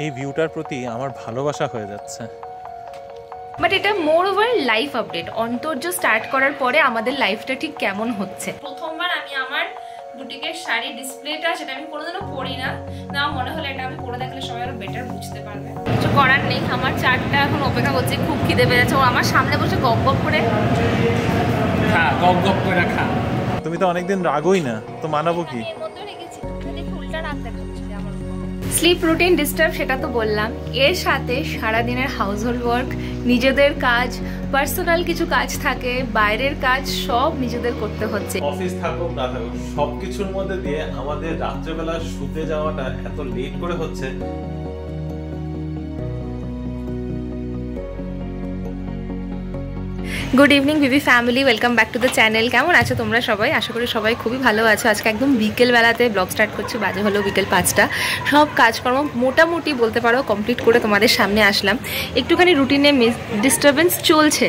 এই ভিউটার প্রতি আমার ভালোবাসা হয়ে যাচ্ছে। বাট এটা মোর ওভার লাইফ আপডেট, অন্তর্য স্টার্ট করার পরে আমাদের লাইফটা ঠিক কেমন হচ্ছে। প্রথমবার আমি আমার বুটিকের শাড়ি ডিসপ্লেটা, সেটা আমি কোনোদিনও পরি না, মনে হলো এটা আমি পরে দেখলে সবাই আরো বেটার বুঝতে পারবে। কিছু করার নেই, আমার চারটা এখন অপেক্ষা করছে, খুব খিদে পেয়ে যাচ্ছে। ও আমার সামনে বসে গপ গপ করে খা, গপ গপ করে খা। তুমি তো অনেকদিন রাগোই না, তো মানাবো কি? স্লিপ রুটিন ডিস্টার্ব সেটা তো বললাম, এর সাথে সারাদিনের হাউস হোল্ড ওয়ার্ক, নিজেদের কাজ, পার্সোনাল কিছু কাজ থাকে, বাইরের কাজ, সব নিজেদের করতে হচ্ছে। অফিস থাকুক না থাকুক সবকিছুর মধ্যে দিয়ে আমাদের রাত্রেবেলা শুতে যাওয়াটা এত লেট করে হচ্ছে। Good evening Bibi family, welcome back to the channel. কেমন আছো তোমরা সবাই? আশা করি সবাই খুবই ভালো আছো। আজকে একদম বিকেলবেলাতে ব্লগ স্টার্ট করছি, বাজে হলো বিকেল 5টা। সব কাজকর্ম মোটামুটি বলতে পারো কমপ্লিট করে তোমাদের সামনে আসলাম। একটুখানি রুটিনে ডিস্টারবেন্স চলছে,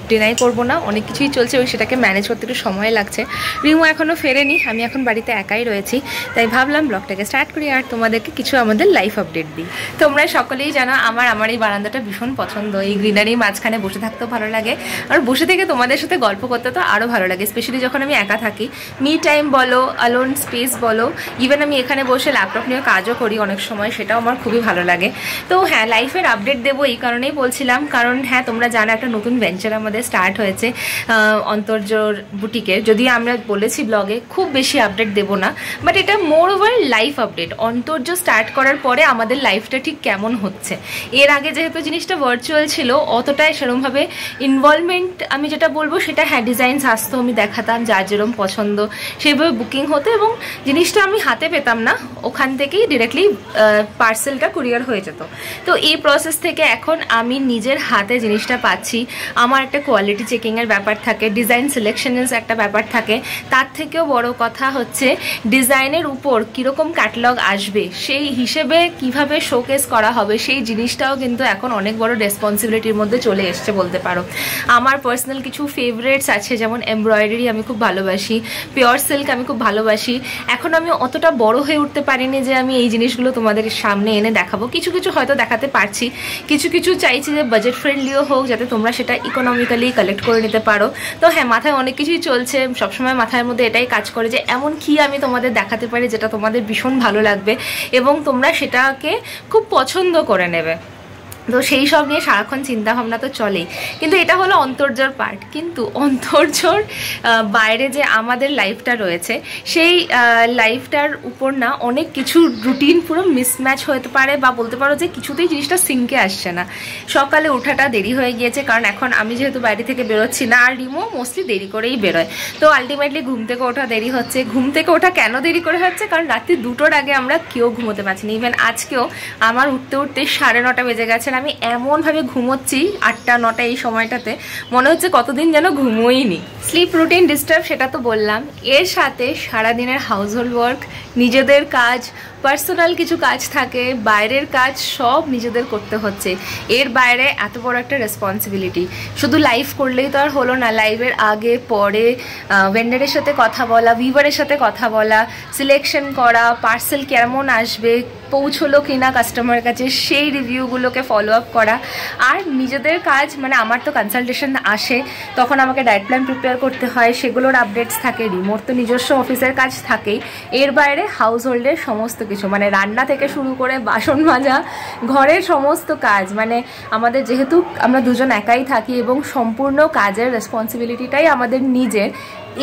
ডিনাই করবো না, অনেক কিছুই চলছে, ওই সেটাকে ম্যানেজ করতে একটু সময় লাগছে। রিমু এখনও ফেরেনি, আমি এখন বাড়িতে একাই রয়েছি, তাই ভাবলাম ব্লগটাকে স্টার্ট করি আর তোমাদেরকে কিছু আমাদের লাইফ আপডেট দিই। তোমরা সকলেই জানো আমার এই বারান্দাটা ভীষণ পছন্দ, এই গ্রিনারির মাঝখানে বসে থাকতেও ভালো লাগে, আর বসে থেকে তোমাদের সাথে গল্প করতে তো আরও ভালো লাগে, স্পেশালি যখন আমি একা থাকি। মি টাইম বলো, অ্যালোন স্পেস বলো, ইভেন আমি এখানে বসে ল্যাপটপ নিয়ে কাজও করি অনেক সময়, সেটাও আমার খুবই ভালো লাগে। তো হ্যাঁ, লাইফের আপডেট দেবো এই কারণেই বলছিলাম, কারণ হ্যাঁ তোমরা জানো একটা নতুন ভেঞ্চার আমাদের স্টার্ট হয়েছে অন্তর্যর বুটিকের। যদি আমরা বলেছি ব্লগে খুব বেশি আপডেট দেবো না, বাট এটা মোর ওভার লাইফ আপডেট। অন্তর্য স্টার্ট করার পরে আমাদের লাইফটা ঠিক কেমন হচ্ছে। এর আগে যেহেতু জিনিসটা ভার্চুয়াল ছিল, অতটাই সেরকমভাবে ইনভলভমেন্ট আমি যেটা বলবো সেটা হ্যাঁ, ডিজাইনস আসতো, আমি দেখাতাম, যার যেরকম পছন্দ সেইভাবে বুকিং হতো, এবং জিনিসটা আমি হাতে পেতাম না, ওখান থেকেই ডিরেক্টলি পার্সেলটা কুরিয়ার হয়ে যেত। তো এই প্রসেস থেকে এখন আমি নিজের হাতে জিনিসটা পাচ্ছি। আমার একটা কোয়ালিটি চেকিংয়ের ব্যাপার থাকে, ডিজাইন সিলেকশনের একটা ব্যাপার থাকে, তার থেকেও বড় কথা হচ্ছে ডিজাইনের উপর কীরকম ক্যাটালগ আসবে, সেই হিসেবে কিভাবে শোকেস করা হবে, সেই জিনিসটাও কিন্তু এখন অনেক বড় রেসপন্সিবিলিটির মধ্যে চলে এসছে বলতে পারো। আমার পার্সোনাল কিছু ফেভারিটস আছে, যেমন এমব্রয়ডারি আমি খুব ভালোবাসি, পিওর সিল্ক আমি খুব ভালোবাসি। এখন আমি অতটা বড় হয়ে উঠতে পারিনি যে আমি এই জিনিসগুলো তোমাদের সামনে এনে দেখাবো, কিছু কিছু হয়তো দেখাতে পারছি, কিছু কিছু চাইছি যে বাজেট ফ্রেন্ডলিও হোক, যাতে তোমরা সেটা ইকোনমিক্যালি কালেক্ট করে নিতে পারো। তো হ্যাঁ, মাথায় অনেক কিছুই চলছে, সবসময় মাথার মধ্যে এটাই কাজ করে যে এমন কি আমি তোমাদের দেখাতে পারি যেটা তোমাদের ভীষণ ভালো লাগবে এবং তোমরা সেটাকে খুব পছন্দ করে নেবে। তো সেই সব নিয়ে সারাক্ষণ চিন্তাভাবনা তো চলেই, কিন্তু এটা হলো অন্তর্জর পার্ট। কিন্তু অন্তর্জর বাইরে যে আমাদের লাইফটা রয়েছে, সেই লাইফটার উপর না অনেক কিছু রুটিন পুরো মিসম্যাচ হতে পারে, বা বলতে পারো যে কিছুতেই জিনিসটা সিঙ্কে আসছে না। সকালে ওঠাটা দেরি হয়ে গিয়েছে, কারণ এখন আমি যেহেতু বাইরে থেকে বেরোচ্ছি না, আর রিমো মোস্টলি দেরি করেই বেরোয়, তো আলটিমেটলি ঘুম থেকে ওঠা দেরি হচ্ছে। ঘুম থেকে ওঠা কেন দেরি করে হচ্ছে? কারণ রাত্রি 2টোর আগে আমরা কেউ ঘুমোতে পারছি না। ইভেন আজকেও আমার উঠতে উঠতে 9:30 বেজে গেছে, আমি এমনভাবে ঘুমোচ্ছি 8টা-9টা এই সময়টাতে, মনে হচ্ছে কতদিন যেন ঘুমোইনি। স্লিপ রুটিন ডিস্টার্ব সেটা তো বললাম, এর সাথে সারাদিনের হাউস হোল্ড ওয়ার্ক, নিজেদের কাজ, পার্সোনাল কিছু কাজ থাকে, বাইরের কাজ, সব নিজেদের করতে হচ্ছে। এর বাইরে এত বড় একটা রেসপন্সিবিলিটি, শুধু লাইভ করলেই তো আর হলো না, লাইভের আগে পরে ভেন্ডারের সাথে কথা বলা, ভিভারের সাথে কথা বলা, সিলেকশন করা, পার্সেল কেমন আসবে, পৌঁছলো কিনা কাস্টমারের কাছে, সেই রিভিউগুলোকে ফলো আপ করা। আর নিজেদের কাজ মানে আমার তো কনসালটেশন আসে, তখন আমাকে ডায়েট প্ল্যান প্রিপেয়ার করতে হয়, সেগুলোর আপডেটস থাকে, রিমোট তো নিজস্ব অফিসের কাজ থাকেই। এর বাইরে হাউস হোল্ডের সমস্ত কিছু, মানে রান্না থেকে শুরু করে বাসন মাজা, ঘরের সমস্ত কাজ, মানে আমাদের যেহেতু আমরা দুজন একাই থাকি এবং সম্পূর্ণ কাজের রেসপন্সিবিলিটিটাই আমাদের নিজের,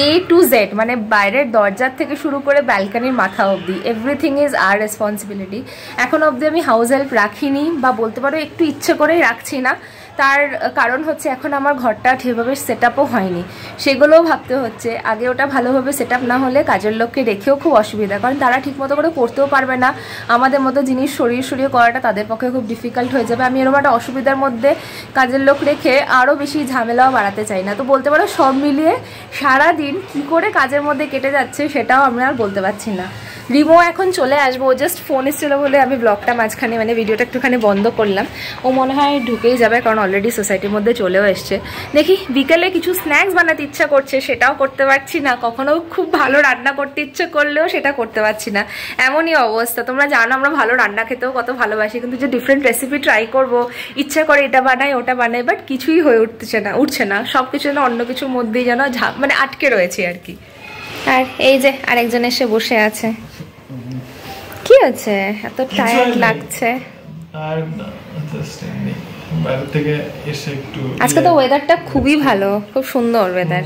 A to Z, মানে বাইরের দরজার থেকে শুরু করে ব্যালকানির মাথা অবধি এভরিথিং ইজ আর রেসপন্সিবিলিটি। এখন অবধি আমি হাউস হেল্প রাখিনি, বা বলতে পারো একটু ইচ্ছে করেই রাখছি না। তার কারণ হচ্ছে এখন আমার ঘরটা ঠিকভাবে সেট আপও হয়নি, সেগুলোও ভাবতে হচ্ছে। আগে ওটা ভালোভাবে সেট আপ না হলে কাজের লোককে রেখেও খুব অসুবিধা, কারণ তারা ঠিকমতো করে করতেও পারবে না, আমাদের মতো জিনিস সরিয়ে করাটা তাদের পক্ষে খুব ডিফিকাল্ট হয়ে যাবে। আমি এরকম একটা অসুবিধার মধ্যে কাজের লোক রেখে আরও বেশি ঝামেলাও বাড়াতে চাই না। তো বলতে পারো সব মিলিয়ে সারাদিন কী করে কাজের মধ্যে কেটে যাচ্ছে সেটাও আমরা আর বলতে পারছি না। রিমো এখন চলে আসবো, ও জাস্ট ফোন এসেছিলো বলে আমি ব্লগটা মাঝখানে মানে ভিডিওটা একটুখানি বন্ধ করলাম। ও মনে হয় ঢুকেই যাবে, কারণ অলরেডি সোসাইটির মধ্যে চলেও এসছে। দেখি বিকেলে কিছু স্ন্যাক্স বানাতে ইচ্ছা করছে, সেটাও করতে পারছি না। কখনো খুব ভালো রান্না করতে ইচ্ছে করলেও সেটা করতে পারছি না, এমনই অবস্থা। তোমরা জানো আমরা ভালো রান্না খেতেও কত ভালোবাসি, কিন্তু যে ডিফারেন্ট রেসিপি ট্রাই করবো ইচ্ছা করে, এটা বানাই ওটা বানাই, বাট কিছুই হয়ে উঠছে না। সব কিছু যেন অন্য কিছুর মধ্যেই যেন মানে আটকে রয়েছে আর কি। আর এই যে আরেকজন এসে বসে আছে। কি আছে, এত টায়ার্ড লাগছে? আর বাইরে থেকে এসে একটু আজকে তো ওয়েদারটা খুবই ভালো, খুব সুন্দর ওয়েদার।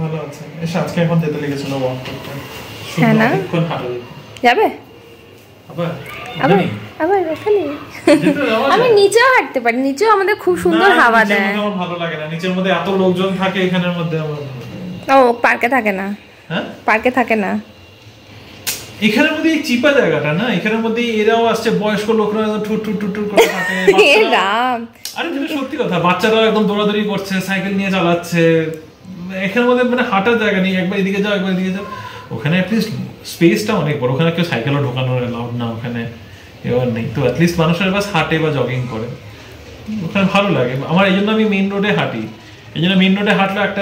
ভালো আছে। এসে আজকে এখন যেতে লেগেছিল ওয়াক করতে। হ্যাঁ না, যাবে আবার আবার আবার এখানে? আমি নিচেও হাঁটতে পারি, নিচেও আমাদের খুব সুন্দর হাওয়া দেয়। আমার ভালো লাগে না, নিচের মধ্যে এত লোকজন থাকে, এখানের মধ্যে আমার ও পার্কে থাকে না। হ্যাঁ পার্কে থাকে না, এখানের মধ্যে এই চিপা জায়গাটা না, এখানের মধ্যে এরাও আসছে, বয়স্ক লোকরা ঠুট ঠুট ঠুট করে থাকে। আরে যেটা সত্যি কথা, বাচ্চারাও একদম দৌড়াদৌড়ি করছে, সাইকেল নিয়ে চালাচ্ছে। এখানের মধ্যে মানে হাঁটার জায়গা নেই, একবার এদিকে যাও একবার এদিকে যাও। ওখানে অ্যাটলিস্ট স্পেসটা অনেক বড়, ওখানে কেউ সাইকেলও ঢোকানো অ্যালাউড না, ওখানে এবার নেই। তো অ্যাটলিস্ট মানুষের বাস হাঁটে বা জগিং করে, ওখানে ভালো লাগে আমার। এই জন্য আমি মেইন রোডে হাঁটি। এই জন্য মেইন রোডে হাঁটলে একটা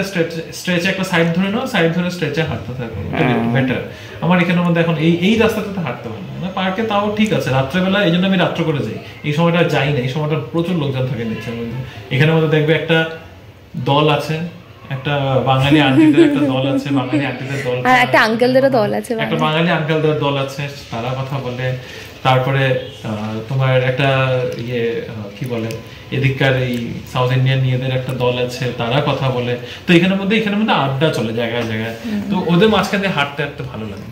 স্ট্রেচে একটা সাইড ধরে নাও, সাইড ধরে স্ট্রেচে হাঁটতে থাকো, বেটার। আমার এখানের মধ্যে এখন এই রাস্তাটাতে হাঁটতে পারি না, পার্কে তাও ঠিক আছে রাত্রেবেলা। এই জন্য আমি রাত্র করে যাই, এই সময়টা যাই না, এই সময়টা প্রচুর লোকজন থাকে নিচের মধ্যে। এখানের মধ্যে দেখবে একটা দল আছে, একটা বাঙালি আন্টিদের একটা দল আছে, বাঙালি আন্টিদের দল, আর একটা আঙ্কেলদেরও দল আছে, একটা বাঙালি আঙ্কেলদের দল আছে, তারা কথা বলে। তারপরে তোমার একটা ইয়ে কি বলে, এদিককার এই সাউথ ইন্ডিয়ান ইয়েদের একটা দল আছে, তারা কথা বলে। তো এখানের মধ্যে আড্ডা চলে জায়গায় জায়গায়। তো ওদের মাঝখানে হাঁটতে হাঁটতে ভালো লাগে।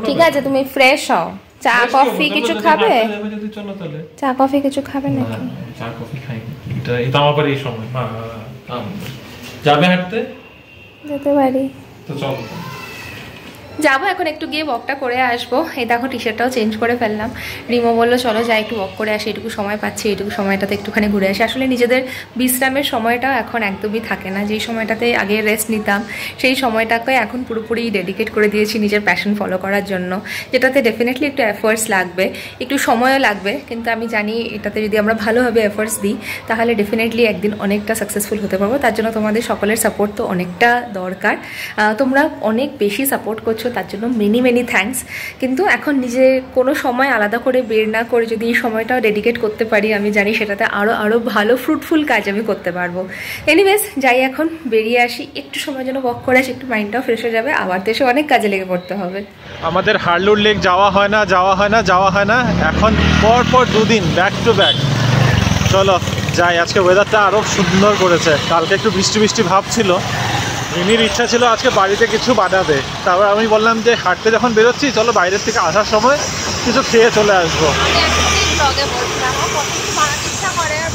ঠিক আছে, তুমি ফ্রেশ হও, চা কফি কিছু খাবে? যদি চলো তাহলে চা কফি কিছু খাবে নাকি? চা কফি খাই, এটা আমার এই সময় যাবে হাঁটতে, যেতে পারি তো চলো। যাবো এখন, একটু গিয়ে ওয়াকটা করে আসবো। এই দেখো টি শার্টটাও চেঞ্জ করে ফেললাম। রিমো বললো চলো যাই একটু ওয়াক করে আসি, এটুকু সময় পাচ্ছি, এইটুকু সময়টাতে একটুখানি ঘুরে আসি। আসলে নিজেদের বিশ্রামের সময়টাও এখন একদমই থাকে না। যেই সময়টাতে আগে রেস্ট নিতাম, সেই সময়টাকে এখন পুরোপুরি ডেডিকেট করে দিয়েছি নিজের প্যাশন ফলো করার জন্য, যেটাতে ডেফিনেটলি একটু এফোর্টস লাগবে, একটু সময়ও লাগবে। কিন্তু আমি জানি এটাতে যদি আমরা ভালোভাবে এফোর্টস দিই তাহলে ডেফিনেটলি একদিন অনেকটা সাকসেসফুল হতে পারবো। তার জন্য তোমাদের সকলের সাপোর্ট তো অনেকটা দরকার। তোমরা অনেক বেশি সাপোর্ট করছো, তার জন্য মেনি থ্যাঙ্কস। কিন্তু এখন নিজে কোনো সময় আলাদা করে বের না করে যদি এই সময়টাও ডেডিকেট করতে পারি, আমি জানি সেটাতে আরও ভালো ফ্রুটফুল কাজ আমি করতে পারবো। এনিওয়েজ যাই, এখন বেরিয়ে আসি, একটু সময় যেন ওয়াক করে আসি, একটু মাইন্ডটাও ফ্রেশ হয়ে যাবে। আবার দেশে অনেক কাজে লেগে পড়তে হবে। আমাদের হারলুর লেক যাওয়া হয় না। এখন পর 2 দিন ব্যাক টু ব্যাক। চলো যাই, আজকে ওয়েদারটা আরও সুন্দর করেছে। কালকে একটু বৃষ্টি ভাব ছিল। রিমির ইচ্ছা ছিল আজকে বাড়িতে কিছু বানাবে, তারপর আমি বললাম যে হাঁটতে যখন বেরোচ্ছি চলো বাইরের থেকে আসার সময় কিছু খেয়ে চলে আসবো।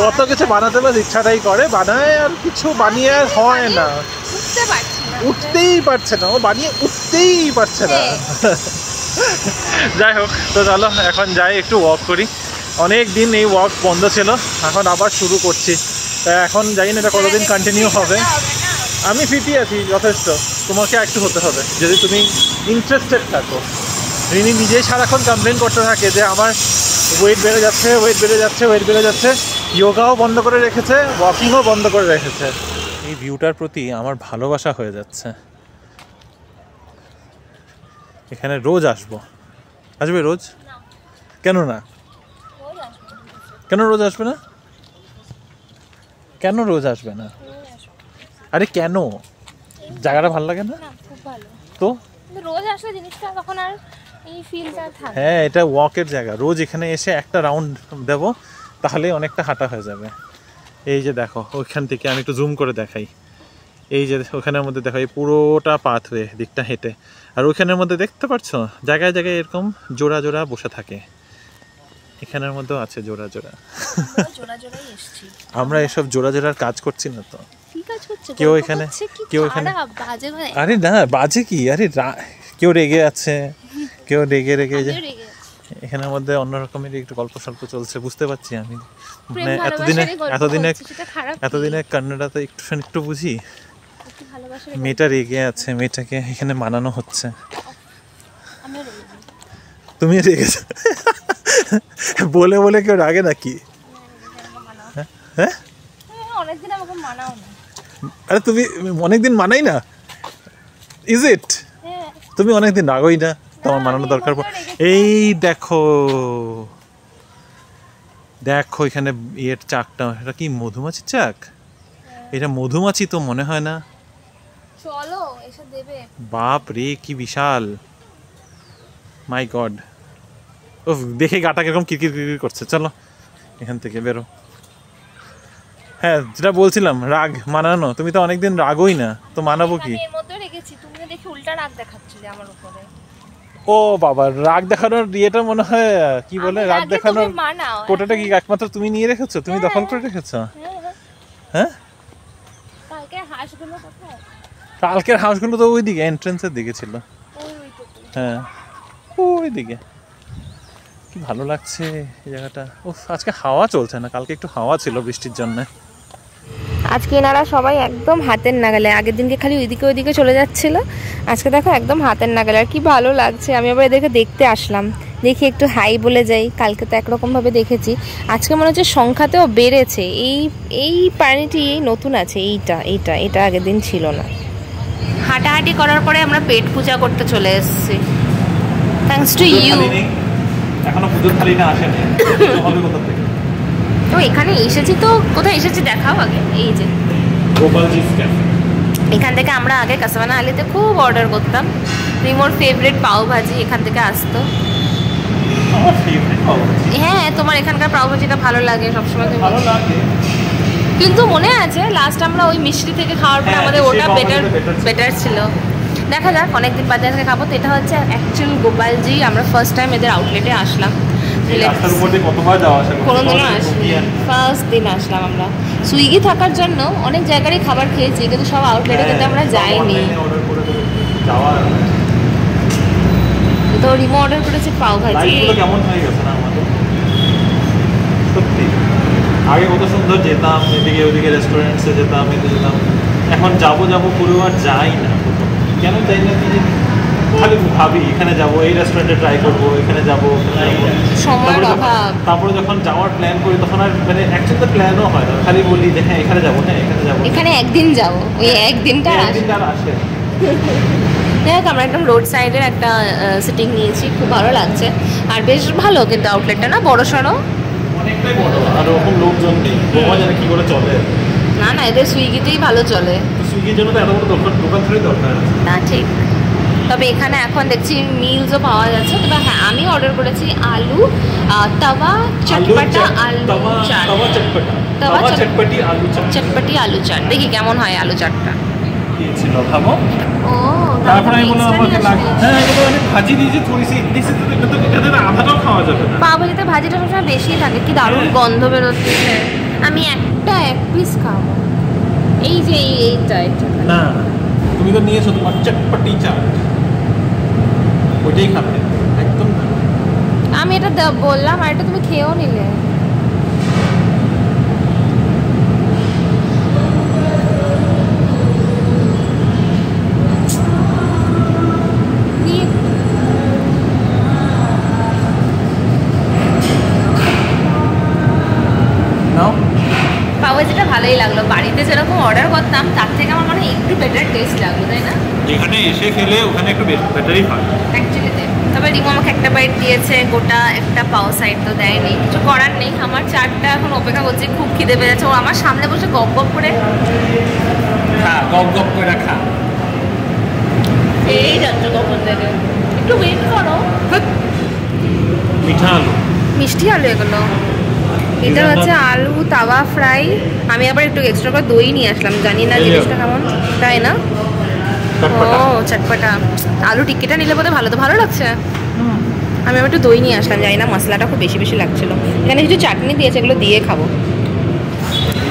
কত কিছু বানাতে পারে, ইচ্ছাটাই করে বানায়, আর কিছু বানিয়ে হয় না, উঠতেই পারছে না, ও বানিয়ে উঠতেই পারছে না। যাই হোক, তো চলো এখন যাই একটু ওয়াক করি। অনেক দিন এই ওয়াক বন্ধ ছিল, এখন আবার শুরু করছি। এখন জানি না এটা কতদিন কন্টিনিউ হবে। আমি ফিটই আছি যথেষ্ট, তোমাকে একটু হতে হবে যদি তুমি ইন্টারেস্টেড থাকো। রিনি নিজেই সারাক্ষণ কমপ্লেন করতে থাকে যে আমার ওয়েট বেড়ে যাচ্ছে। যোগাও বন্ধ করে রেখেছে, ওয়াকিংও বন্ধ করে রেখেছে। এই ভিউটার প্রতি আমার ভালোবাসা হয়ে যাচ্ছে। এখানে রোজ আসবে রোজ? কেন না? কেন রোজ আসবে না? কেন রোজ আসবে না? আরে কেন? জায়গাটা ভালো লাগে না? খুব ভালো তো রোজ আসলে জিনিসটা তখন আর এই ফিলটা থাকে। হ্যাঁ, এটা ওয়াকের জায়গা। রোজ এখানে এসে একটা রাউন্ড দেবো, তাহলে অনেকটা হাঁটা হয়ে যাবে। এই যে দেখো, ওইখান থেকে আমি একটু জুম করে দেখাই। এই যে ওখানের মধ্যে দেখো, এই পুরোটা পাথওয়ে দিকটা হেঁটে, আর ওইখানের মধ্যে দেখতে পাচ্ছ জায়গায় এরকম জোড়া বসে থাকে। এখানের মধ্যেও আছে জোড়া। আমরা এসব জোড়ার কাজ করছি না তো। কেউ এখানে আরে না বাজে কি, আরে কেউ রেগে আছে, কেউ রেগে যে এখানের মধ্যে অন্যরকমের একটু গল্প সল্প চলছে, বুঝতে পারছি আমি। মানে এতদিনে কান্নাডাতে একটু বুঝি। মেয়েটা রেগে আছে, মেয়েটাকে এখানে মানানো হচ্ছে। তুমি রেগেছো? বলে বলে কেউ রাগে নাকি? হ্যাঁ, অনেকদিন আমাকে মানাও না। আরে তুমি অনেকদিন মানাই না? Is it? তুমি অনেকদিন রাগোই না, তোমার মানানো দরকার। এই দেখো দেখো এখানে ইয়ের চাকটা, এটা কি মধুমাছির চাক? এটা মধুমাছি তো মনে হয় না। চলো এসে দেবে। বাপ রে কি বিশাল, মাই গড। ও দেখে গাটা কিরকম কিরকির কিরকির করছে। চলো এখান থেকে বেরো। হ্যাঁ যেটা বলছিলাম, রাগ মানানো, তুমি তো অনেকদিন রাগোই না, তো মানাবো কি? এর মধ্যে রেখেছি, তুমি দেখি উল্টা রাগ দেখাচ্ছিলে আমার উপরে। ও বাবা, রাগ দেখানোর ইয়েটা মনে হয় কি বলে, রাগ দেখানোর কোটাটা কি একমাত্র তুমি নিয়ে রেখেছো? তুমি দখল করে রেখেছো? হ্যাঁ, কালকের হাঁসগুলো কোথায়? কালকের হাঁসগুলো তো ওইদিকে এন্ট্রান্সের দিকে ছিল। হ্যাঁ ওইদিকে। কি ভালো লাগছে এই জায়গাটা। উফ, আজকে হাওয়া চলছে না, কালকে একটু হাওয়া ছিল বৃষ্টির জন্য। আজকে এনারা সবাই একদম হাতের নাগালে, আগের দিনকে খালি ওইদিকে ওইদিকে চলে যাচ্ছিল, আজকে দেখো একদম হাতের নাগালে। আর কি ভালো লাগছে। আমি আবার এদেরকে দেখতে আসলাম, দেখি একটু হাই বলে যাই। কালকে তো একরকমভাবে দেখেছি, আজকে মনে হচ্ছে সংখ্যাতেও বেড়েছে। এই প্রাণীটি নতুন আছে, এটা আগের দিন ছিল না। হাঁটাহাঁটি করার পরে আমরা পেট পূজা করতে চলে এসেছি, থ্যাঙ্কস টু ইউ। এখনো পুজোর থালিটা আসেনি, হবে কোথা থেকে? তো এখানে এসেছি, তো কোথায় এসেছি দেখাও আগে। এই যে গোপালজিস ক্যাফে, এখান থেকে আমরা আগে কাসবানা আলিতে খুব অর্ডার করতাম। রিমোর ফেভারিট পাও ভাজি এখান থেকে আসতো। আমার ফেভারিট পাও ভাজি। হ্যাঁ, তোমার এখানকার পাও ভাজিটা ভালো লাগে সবসময়। ভালো লাগে, কিন্তু মনে আছে লাস্ট আমরা ওই মিষ্টি থেকে খাওয়ার পরে আমাদের ওটা বেটার ছিল। দেখা যাক, অনেকদিন বাদে আজকে খাবো। তো এটা হচ্ছে অ্যাকচুয়াল গোপালজি। আমরা ফার্স্ট টাইম এদের আউটলেটে আসলাম। কোনোদিনও আসিনি, ফার্স্ট দিন আসলাম আমরা। সুইগি থাকার জন্য অনেক জায়গারই খাবার খেয়েছি, কিন্তু সব আউটলেটে কিন্তু আমরা যাইনি। তো রিমো অর্ডার করেছে পাও ভাজি। কেমন হয়ে গেছে না আমাদের, সত্যি। আগে কত সুন্দর যেতাম, এদিকে ওদিকে রেস্টুরেন্টসে যেতাম, এতে যেতাম। এখন যাবো পুরো আর যাই না। কেন যাই না কি জানি, খালি ভাবি এখানে যাবো, এই রেস্টুরেন্টে ট্রাই করবো, এখানে যাবো। তারপরে যখন যাওয়ার প্ল্যান করি তখন আর মানে অ্যাকচুয়ালি প্ল্যানও হয় না, খালি বলি যে হ্যাঁ এখানে যাবো, হ্যাঁ এখানে যাবো, এখানে একদিন যাবো, ওই একদিনটা আসে। দেখ, আমরা একদম রোড সাইডের একটা সিটিং নিয়েছি, খুব ভালো লাগছে। আর বেশ ভালো কিন্তু আউটলেটটা না, বড় সড়ো, অনেকটাই বড়। আর ওরকম লোকজন নেই, বোমা জানে কি করে চলে। না এদের সুইগিতেই ভালো চলে। সুইগির জন্য তো এত বড় দোকান ধরে দরকার। না ঠিক, তবে এখানে এখন দেখছি মিলসও পাওয়া যাচ্ছে। তবে হ্যাঁ, আমি অর্ডার করেছি আলু তাওয়া চটপটা চটপটি আলু চাট। দেখি কেমন হয় আলু চাটটা। ছিল খাবো। ও তারপরে আমি বললাম আমাকে লাগে, হ্যাঁ আমি বললাম ভাজি দিয়েছি থরিসি দিয়েছি, তো এটাতে আধাটাও খাওয়া যাবে না। পাও ভাজিতে ভাজিটা সবসময় বেশি থাকে, কি দারুণ গন্ধ বেরোচ্ছে। আমি এক পিস খাবো। এই যে এইটা না, তুমি তো নিয়েছো তোমার চটপটি চাট, ওইটাই খাবে একদম। আমি এটা বললাম, আর এটা তুমি খেয়েও নিলে। পাওভাজিটা ভালোই লাগলো। বাড়িতে যেরকম অর্ডার করতাম তার থেকে আমার মনে হয় একটু বেটার টেস্ট লাগলো, তাই না? যেখানে এসে খেলে ওখানে একটু বেটারই হয় অ্যাকচুয়ালি। তবে রিমো আমাকে একটা বাইট দিয়েছে, গোটা একটা পাও সাইড তো দেয়নি, কিছু করার নেই। আমার চাটটা এখন অপেক্ষা করছি, খুব খিদে পেয়ে যাচ্ছে। ও আমার সামনে বসে গপ গপ করে খা। এই যাচ্ছে কখন থেকে, একটু ওয়েট করো। মিঠা আলু, মিষ্টি আলু এগুলো। এটা হচ্ছে আলু তাওয়া ফ্রাই। আমি আবার একটু এক্সট্রা করে দই নিয়ে আসলাম, জানি না জিনিসটা কেমন, তাই না? ও চটপটা। আলু টিক্কিটা নিলে বোধহয় ভালো, তো ভালো লাগছে। আমি আবার একটু দই নিয়ে আসলাম, জানি না মশলাটা খুব বেশি বেশি লাগছিল। এখানে কিছু চাটনি দিয়েছে, এগুলো দিয়ে খাবো।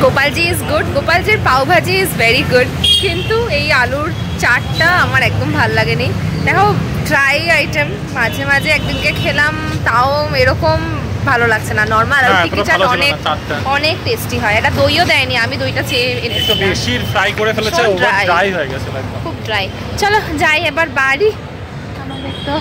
গোপালজি ইজ গুড, গোপালজির পাও ভাজি ইজ ভেরি গুড, কিন্তু এই আলুর চাটটা আমার একদম ভালো লাগেনি। দেখো ড্রাই আইটেম মাঝে মাঝে একদিনকে খেলাম, তাও এরকম ভালো লাগছে না। নরমাল আলু টিক্কি চাট অনেক টেস্টি হয়। এটা দইও দেয়নি, আমি দইটা চেয়ে এনেছি, বেশি ফ্রাই করে ফেলেছে, ওভার ড্রাই হয়ে গেছে, খুব ড্রাই। চলো যাই এবার বাড়ি। আমাদের তো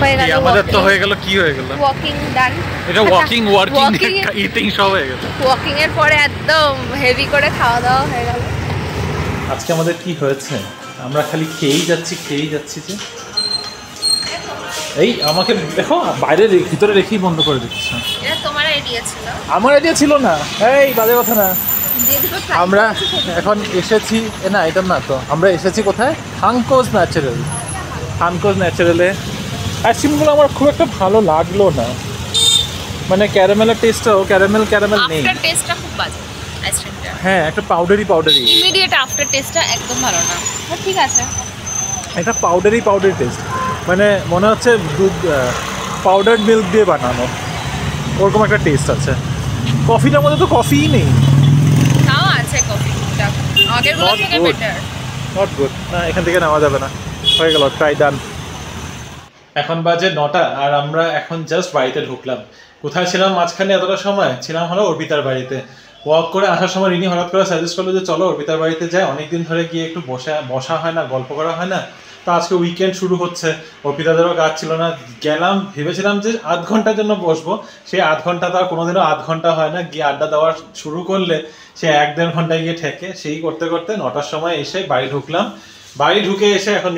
হয়ে গেল আমাদের তো হয়ে গেল, কি হয়ে গেল, ওয়াকিং ডান। এটা ওয়াকিং ওয়ার্কিং ইটিং সব হয়ে গেল। ওয়াকিং এর পরে একদম হেভি করে খাওয়া দাওয়া হয়ে গেল। আজকে আমাদের কি হয়েছে, আমরা খালি খেয়েই যাচ্ছি যে। এই আমাকে দেখো বাইরে ভিতরে রেখেই বন্ধ করে দিচ্ছ। এটা তোমার আইডিয়া ছিল? আমার আইডিয়া ছিল না, এই বাজে কথা না। আমরা এখন এসেছি, না এটা না তো, আমরা এসেছি কোথায়, হাঙ্কোজ ন্যাচারালে। আইসক্রিমগুলো আমার খুব একটা ভালো লাগলো না, মানে ক্যারামেলের টেস্টটাও ক্যারামেল নেই। আফটার টেস্টটা খুব বাজে আইসক্রিমটা। হ্যাঁ, একটা পাউডারি ইমিডিয়েট আফটার টেস্টটা একদম ভালো না। ঠিক আছে, একটা পাউডারি টেস্ট, মানে মনে হচ্ছে দুধ পাউডার্ড মিল্ক দিয়ে বানানো, ওরকম একটা টেস্ট আছে। কফিটার মধ্যে তো কফিই নেই। তাও আছে কফিটা, আগেরগুলো থেকে বেটার। Not good. না, এখান থেকে নেওয়া যাবে না, হয়ে গেল, ট্রাই ডান। এখন বাজে 9টা আর আমরা এখন জাস্ট বাড়িতে ঢুকলাম। কোথায় ছিলাম মাঝখানে এতটা সময়? ছিলাম হলো অর্পিতার বাড়িতে। ওয়াক করে আসার সময় রিনি হঠাৎ করে সাজেস্ট করলো যে চলো অর্পিতার বাড়িতে যাই, অনেকদিন ধরে গিয়ে একটু বসা হয় না, গল্প করা হয় না। তো আজকে উইকেন্ড শুরু হচ্ছে, অর্পিতাদেরও কাজ ছিল না, গেলাম, ভেবেছিলাম যে আধ ঘন্টার জন্য বসবো। সেই আধ ঘন্টা তো আর কোনোদিনও আধ ঘন্টা হয় না, গিয়ে আড্ডা দেওয়া শুরু করলে সে 1-1.5 ঘন্টায় গিয়ে ঠেকে। সেই করতে করতে 9টার সময় এসে বাড়ি ঢুকলাম। বাড়ি ঢুকে এসে এখন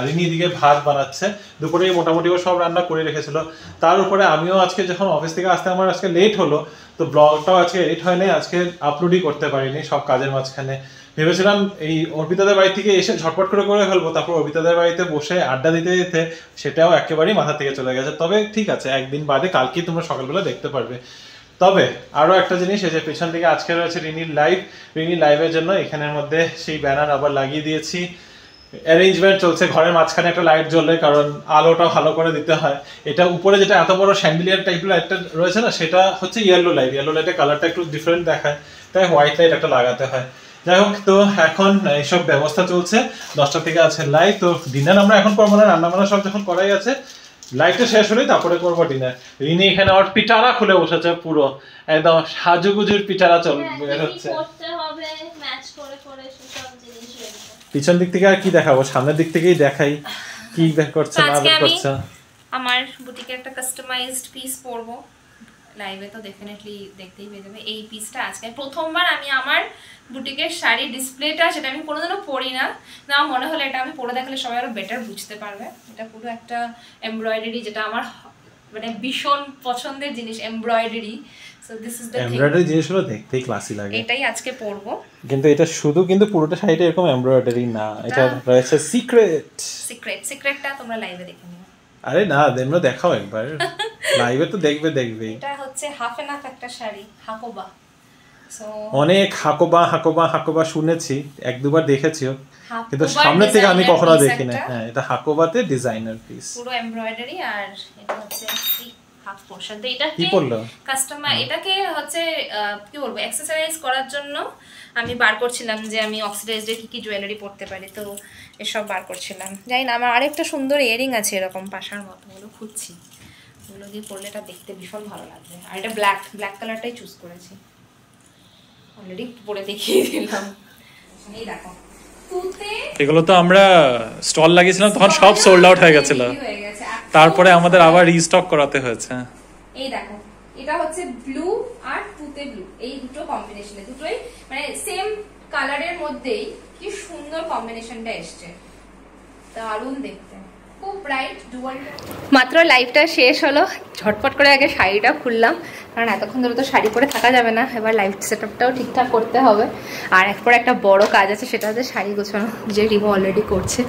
রিনি দিকে ভাত বানাচ্ছে। দুপুরে মোটামুটি ও সব রান্না করে রেখেছিল। তার উপরে আমিও আজকে যখন অফিস থেকে আসতে আমার আজকে লেট হলো, তো ব্লগটাও আজকে এডিট হয়নি, আজকে আপলোডই করতে পারিনি সব কাজের মাঝখানে। ভেবেছিলাম এই অর্পিতাদের বাড়ি থেকে এসে ঝটপট করে ফেলবো, তারপর অর্পিতাদের বাড়িতে বসে আড্ডা দিতে দিতে সেটাও একেবারেই মাথা থেকে চলে গেছে। তবে ঠিক আছে, একদিন বাদে কালকেই তোমরা সকালবেলা দেখতে পারবে। তবে আরও একটা জিনিস, এই যে পেছন দিকে আজকে রয়েছে রিনির লাইভের জন্য এখানের মধ্যে সেই ব্যানার আবার লাগিয়ে দিয়েছি। অ্যারেঞ্জমেন্ট চলছে, ঘরের মাঝখানে একটা লাইট জ্বললে, কারণ আলোটা ভালো করে দিতে হয়। এটা উপরে যেটা এত বড় শ্যান্ডিলিয়ার টাইপের লাইটটা রয়েছে না, সেটা হচ্ছে ইয়েলো লাইটের কালারটা একটু ডিফারেন্ট দেখায়, তাই হোয়াইট লাইট একটা লাগাতে হয়। যাই হোক, তো এখন এইসব ব্যবস্থা চলছে। 10টা থেকে আছে লাইভ। তো ডিনার আমরা এখন করবো না, রান্নাবান্না সব যখন করাই আছে, লাইভটা শেষ হলেই তারপরে করবো ডিনার। রিনি এখানে ওর পিটারা খুলে বসেছে, পুরো একদম সাজুগুজুর পিটারা বের হচ্ছে। পিছন দিক থেকে আর কি দেখাবো, সামনের দিক থেকেই দেখাই কি করছে না করছে। আমার বুটিকে একটা কাস্টমাইজড পিস পরবো, লাইভে তো ডেফিনেটলি দেখতেই পেয়ে যাবে। এই পিসটা আজকে প্রথমবার আমি আমার বুটিকের শাড়ি ডিসপ্লেটা, সেটা আমি কোনোদিনও পরি না, মনে হলো এটা আমি পরে দেখালে সবাই আরো বেটার বুঝতে পারবে। এটা পুরো একটা এমব্রয়ডারি, যেটা আমার মানে ভীষণ পছন্দের জিনিস, embroidery. So this is the embroidery জিনিসগুলো দেখতেই ক্লাসি লাগে। এটাই আজকে পরবো। কিন্তু এটা শুধু কিন্তু পুরোটা শাড়িটা এরকম এমব্রয়ডারি না, এটা রয়েছে সিক্রেটটা তোমরা লাইভে দেখে নিও। আরে না, তোমরা দেখাও একবার, লাইভে তো দেখবে। এটা হচ্ছে হাফ এন্ড হাফ একটা শাড়ি, হাকোবা। অনেক হাকোবা শুনেছি, 1-2বার দেখেছিও, কিন্তু সামনে থেকে আমি কখনো দেখি না। হ্যাঁ, এটা হাকোবাতে ডিজাইনার পিস, পুরো এমব্রয়ডারি। আর এটা হচ্ছে হাফ পোরশন। তো এটা কি বললো কাস্টমার, এটাকে হচ্ছে কি বলবো, অ্যাকসেসরাইজ করার জন্য আমি বার করছিলাম যে আমি অক্সিডাইজড কি জুয়েলারি পরতে পারি, তো এসব বার করছিলাম। জানি না, আমার আরেকটা সুন্দর ইয়ারিং আছে এরকম পাশার মতো, ওগুলো খুঁজছি, ওগুলো দিয়ে পরলে এটা দেখতে ভীষণ ভালো লাগবে। আর এটা ব্ল্যাক কালারটাই চুজ করেছি, অলরেডি পরে দেখিয়ে দিলাম। এই দেখো, এগুলো তো আমরা স্টল লাগিয়েছিলাম, তখন সব সোল্ড আউট হয়ে গেছিল, তারপরে আমাদের আবার রিস্টক করাতে হয়েছে। এই দেখো, এটা হচ্ছে ব্লু আর তুতে ব্লু, এই দুটো কম্বিনেশনে, দুটোই মানে সেম কালারের মধ্যেই কি সুন্দর কম্বিনেশনটা এসছে, দারুণ দেখতে, খুব ব্রাইট ডুয়াল। মাত্র লাইভটা শেষ হলো, ঝটপট করে আগে শাড়িটা খুললাম, কারণ এতক্ষণ ধরে তো শাড়ি পরে থাকা যাবে না, এবার লাইভ সেটআপটাও ঠিকঠাক করতে হবে। আর এরপর একটা বড় কাজ আছে, সেটা হচ্ছে শাড়ি গোছানো, যে রিমো অলরেডি করছে,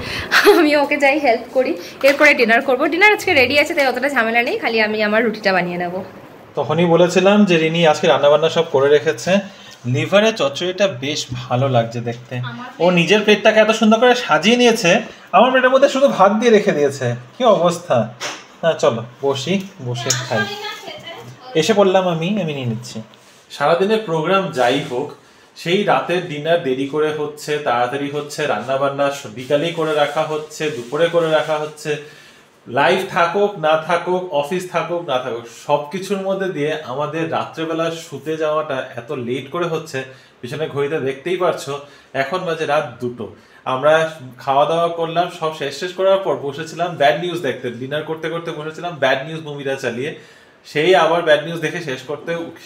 আমি ওকে যাই হেল্প করি। এরপরে ডিনার করবো, ডিনার আজকে রেডি আছে, তাই অতটা ঝামেলা নেই, খালি আমি আমার রুটিটা বানিয়ে নেবো। তখনই বলেছিলাম যে রিনি আজকে রান্নাবান্না সব করে রেখেছে। লিভারের চচ্চড়িটা বেশ ভালো লাগছে দেখতে, ও নিজের প্লেটটাকে এত সুন্দর করে সাজিয়ে নিয়েছে, আমার প্লেটের মধ্যে শুধু ভাত দিয়ে রেখে দিয়েছে, কি অবস্থা। হ্যাঁ চলো বসে খাই, এসে পড়লাম, আমি নিয়ে নিচ্ছি। সারাদিনের প্রোগ্রাম যাই হোক, সেই রাতের ডিনার দেরি করে হচ্ছে, তাড়াতাড়ি হচ্ছে, রান্নাবান্না বিকালেই করে রাখা হচ্ছে, দুপুরে করে রাখা হচ্ছে, লাইভ থাকুক না থাকুক, অফিস থাকুক না থাকুক, সব কিছুর মধ্যে দিয়ে আমাদের রাত্রেবেলা শুতে যাওয়াটা এত লেট করে হচ্ছে। পিছনে ঘড়িতে দেখতেই পারছো, এখন বাজে রাত 2টো। আমরা খাওয়া দাওয়া করলাম, সব শেষ করার পর বসেছিলাম ব্যাড নিউজ দেখতে, ডিনার করতে করতে বসেছিলাম ব্যাড নিউজ মুভিটা চালিয়ে। সেই আবার ব্যাড নিউজ দেখে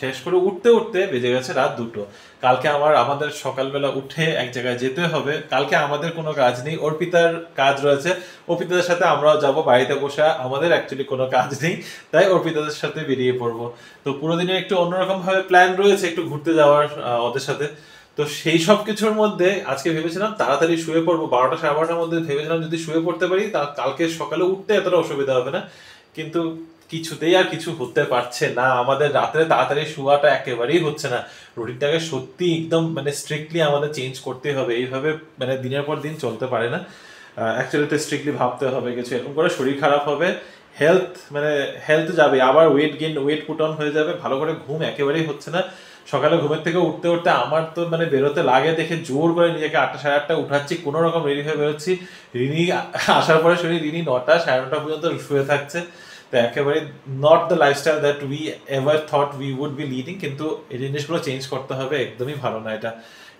শেষ করে উঠতে বেজে গেছে রাত 2টো। কালকে আমাদের সকালবেলা উঠে এক জায়গায় যেতে হবে। কালকে আমাদের কোনো কাজ নেই, অর্পিতার কাজ রয়েছে, অর্পিতাদের সাথে আমরাও যাব। বাড়িতে বসে আমাদের অ্যাকচুয়ালি কোনো কাজ নেই, তাই অর্পিতাদের সাথে বেরিয়ে পড়বো। তো পুরো দিনের একটু অন্যরকম ভাবে প্ল্যান রয়েছে, একটু ঘুরতে যাওয়ার ওদের সাথে। তো সেই সব কিছুর মধ্যে আজকে ভেবেছিলাম তাড়াতাড়ি শুয়ে পড়বো, 12টা সাড়ে 12টার মধ্যে ভেবেছিলাম যদি শুয়ে পড়তে পারি তা কালকে সকালে উঠতে এতটা অসুবিধা হবে না। কিন্তু কিছুতেই আর কিছু হতে পারছে না, আমাদের রাত্রে তাড়াতাড়ি শোয়াটা একেবারেই হচ্ছে না। রুটিনটাকে সত্যি একদম মানে স্ট্রিক্টলি আমাদের চেঞ্জ করতে হবে, এইভাবে মানে দিনের পর দিন চলতে পারে না। অ্যাকচুয়ালি তো স্ট্রিক্টলি ভাবতে হবে কিছু, এরকম করে শরীর খারাপ হবে, হেলথ যাবে, আবার ওয়েট পুট অন হয়ে যাবে। ভালো করে ঘুম একেবারেই হচ্ছে না। সকালে ঘুমের থেকে উঠতে আমার তো মানে বেরোতে লাগে দেখে জোর করে নিজেকে 8টা সাড়ে 8টা উঠাচ্ছি, কোনো রকম রেডি হয়ে বেরোচ্ছি। রিনি আসার পরে শুনি রিনি 9টা সাড়ে 9টা পর্যন্ত শুয়ে থাকছে। তো একেবারে not the lifestyle that we ever thought we would be leading. কিন্তু এই জিনিসগুলো চেঞ্জ করতে হবে, একদমই ভালো না এটা,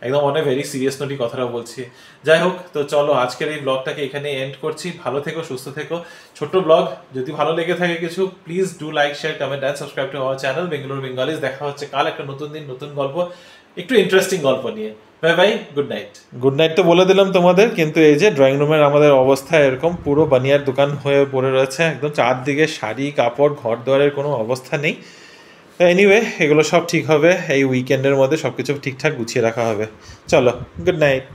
একদম অনেক ভেরি সিরিয়াস নোটই কথাটা বলছি। যাই হোক, তো চলো আজকের এই ব্লগটাকে এখানে এন্ড করছি। ভালো থেকো, সুস্থ থেকো। ছোট্ট ব্লগ, যদি ভালো লেগে থাকে কিছু, please do like, share, comment and subscribe to our channel Bengaluru Bengalis. দেখা হচ্ছে কাল একটা নতুন দিন, নতুন গল্প, একটু ইন্টারেস্টিং গল্প নিয়ে। বাই বাই, গুড নাইট তো বলে দিলাম তোমাদের, কিন্তু এই যে ড্রয়িং রুমের আমাদের অবস্থা এরকম, পুরো বানিয়ার দোকান হয়ে পড়ে রয়েছে, একদম চারদিকে শাড়ি কাপড়, ঘর দুয়ারের কোনো অবস্থা নেই। এনিওয়ে, এগুলো সব ঠিক হবে, এই উইকেন্ডের মধ্যে সবকিছু ঠিকঠাক গুছিয়ে রাখা হবে। চলো, গুড নাইট।